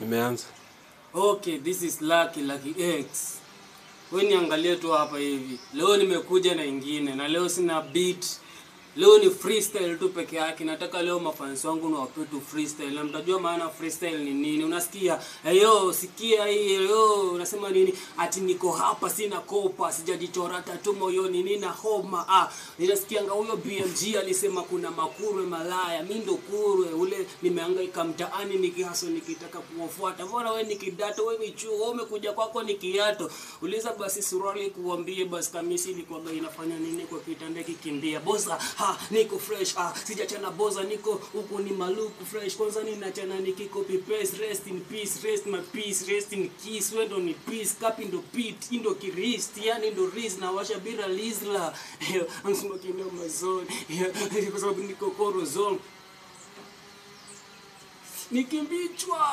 Nimeanza. Okay, this is Lucky X. Wewe niangalie tu hapa hivi. Leo nimekuja na ingine na leo sina beat. Leo ni freestyle tu peke yake. Nataka leo mafans wangu na wape tu freestyle. Na mtajua maana freestyle ni nini. Unasikia? Yo, sikia hii. Yo, unasema nini? Ati niko hapa sina kopa, sijajichora tatu moyoni nina homa. Ninasikianga huyo BMG alisema kuna makurwe malaya. Mimi ndo kurwe ule nimehangaika mtaani nikihaso nikitaka kuwafuata. Bora wewe nikidato wewe michuo, wewe umekuja kwako nikiato. Uliza basi suruali kuambie basi kamisi ilikuwa inafanya nini kwa kitanda kikimbia. Bosa niko fresh, sijachana boza, niko huko ni maluku fresh. Kwanza ninachana nikikopi paste, rest in peace, rest my peace, rest in kiss. Wendo ni peace, kapi ndo pit, indo kiristi, yani ndo riz na washa bira lizla. I'm smoking on my zone, kwa sababu niko koro zone. Nikimbichwa